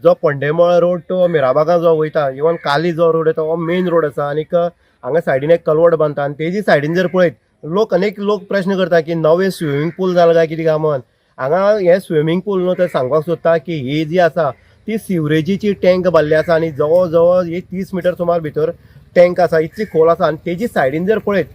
जो पोंडेमळ रोड तो मिराबागा जो वयता, इवन काली जो रोड येता हो मेन रोड आसा. आनीक हांगा सायडीन एक कलवड बांदता आनी तेजी सायडीन जर पळयत अनेक लोक प्रश्न करता की नवे स्विमींग पूल जाला काय कितें काय म्हण. हांगा हे स्विमींग पूल न्हू, तर सांगपाक सोदता की ही जी आसा ती सिवरेजीची टँक बांदली आसा आनी जवळ जवळ एक 30 मिटर सुमार भितर टँक आसा, इतली खोल आसा. आनी तेजी सायडीन जर पळयत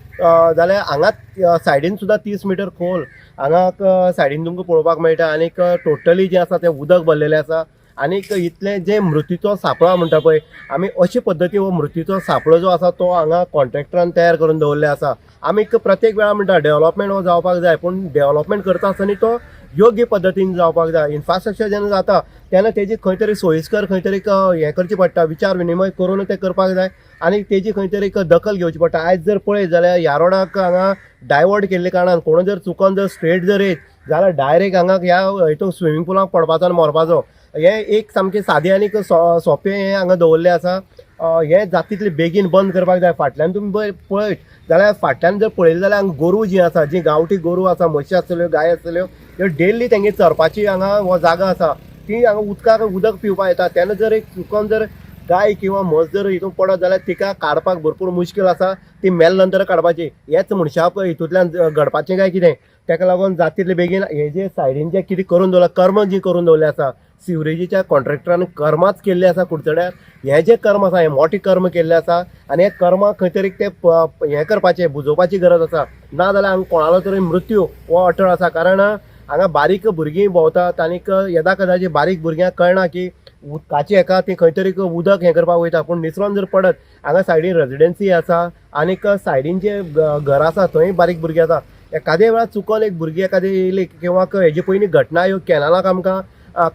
जाल्यार हांगा सायडीन सुद्दां 30 मिटर खोल हांगा सायडीन तुमकां पळोवपाक मेळटा. आनीक टोटली जें आसा तें उदक भरलेलें आसा. आनीक इतलें जे मृत्यूचो सापळो म्हणटा पळय, आमी अशे पद्दती हो मृत्यूचो सापळो जो आसा तो हांगा कॉन्ट्रॅक्टरान तयार करून दवरले आसा. आमी प्रत्येक वेळार म्हणटा डेव्हलपमेंट हो जावपाक जाय, पूण डेव्हलपमेंट करता आसतना तो योग्य पद्दतीन जावपाक जाय. इन्फ्रास्ट्रक्चर जेन्ना जाता तेन्ना तेजी खंय तरी सोयीस्कर खंय तरी हें करची पडटा, विचार विनिमय करून तें करपाक जाय आनी तेजी खंय तरी दखल घेवची पडटा. आयज जर पळयत जाल्यार ह्या रोडाक हांगा डायवर्ट केल्ले कारणान कोण जर चुकोन जर स्ट्रेट जर येत जाल्यार डायरेक्ट हांगा ह्या हितून स्विमींग पुलाक पडपाचो आनी मरपाचो. हें एक सामकें सादें आनीक सोंपें हें हांगा दवरलें आसा. हें जाता तितलें बेगीन बंद करपाक जाय. फाटल्यान तुमी पळयत जाल्यार फाटल्यान जर पळयलें जाल्यार हांगा गोरू जीं आसा, जीं गांवठी गोरू आसा, म्हशी आसतल्यो, गाय आसतल्यो, ह्यो डेली तेंगे चरपाची हांगा हो जागा आसा. ती हांगा उदकाक उदक पिवपाक येता. तेन्ना जर एक चुकोन जर गाय किंवा म्हस जर हितून पडत जाल्यार तिका काडपाक भरपूर मुश्कील आसा. ती मेल नंतर काडपाची. हेच मनशा हितूंतल्यान घडपाचें काय कितें, तेका लागून जाता तितलें बेगीन हे जे सायडीन जे कितें करून दवरला, कर्म जी करून दवरलें आसा सिवरेजीच्या कॉन्ट्रॅक्टरान कर्माच केल्ले आसा कुडचड्यार. हे जे कर्म आसा हे मोठे कर्म केल्ले आसा आनी हे कर्माक खंय तरी ते हें करपाचें बुजोवपाची गरज आसा. ना जाल्यार हांगा कोणालो तरी मृत्यू हो अटळ आसा. कारण हांगा बारीक भुरगीं भोंवतात आनीक येदा कदाची बारीक भुरग्यांक कळना की उदकाची हेका ती खंय तरी उदक हें करपाक वयता, पूण निसरोन जर पडत हांगा सायडीन रेजिडेन्सी आसा आनीक सायडीन जे घर आसा थंय बारीक भुरगीं आसा. एखाद्या वेळार चुकोन एक भुरगीं एखादी येयली किंवा हेजे पयलीं घटना ह्यो कॅनलाक आमकां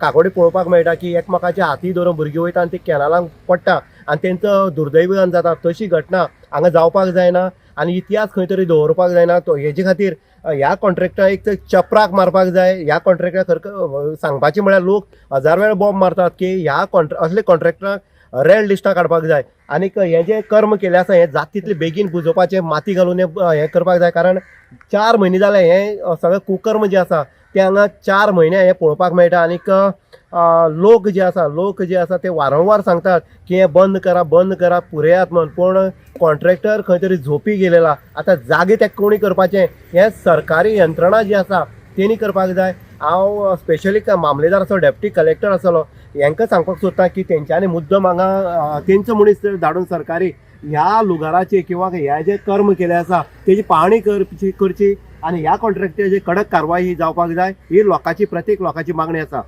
काकोडी पळोवपाक मेळटा की एकमेकाच्या हाती धरून भुरगीं वयता आनी ती कॅनलांक पडटा आनी तेंचो दुर्दैवान जाता. तशी घटना हांगा जावपाक जायना आनी इतिहास खंय तरी दवरपाक जायना. तो हेजे खातीर ह्या कॉन्ट्रॅक्टराक एक चपराक मारपाक जाय. ह्या कॉन्ट्रॅक्टराक सांगपाचें म्हळ्यार लोक हजार वेळ बॉम्ब मारतात की ह्या असले कॉन्ट्रॅक्टराक रेड लिस्टाक काडपाक जाय. आनीक हें जें कर्म केलें आसा हें जाता तितलें बेगीन बुजोवपाचें, माती घालून हें करपाक जाय. कारण 4 म्हयने जाले हें सगळें कुकर्म जें आसा तें हांगा 4 म्हयने हें पळोवपाक मेळटा. आनीक लोक जे आसा ते वारंवार सांगतात की हें बंद करा पुरयात म्हण. पूण कॉन्ट्रॅक्टर खंय तरी झोपी गेलेला. आतां जागे तें कोणी करपाचें, हें सरकारी यंत्रणा जी आसा तेणी करपाक जाय. हांव स्पेशली मामलेदार असो डेप्टी कलेक्टर आसलो हांकां सांगपाक सोदता की तेंच्यांनी मुद्दम हांगा तेंचो मनीस धाडून सरकारी ह्या लुगाराची किंवा ह्या जे कर्म केले आसा तेजी पाहणी करची आनी ह्या कॉन्ट्रॅक्टराची कडक कारवाई जावपाक जाय. ही प्रत्येक लोकांची मागणी आसा.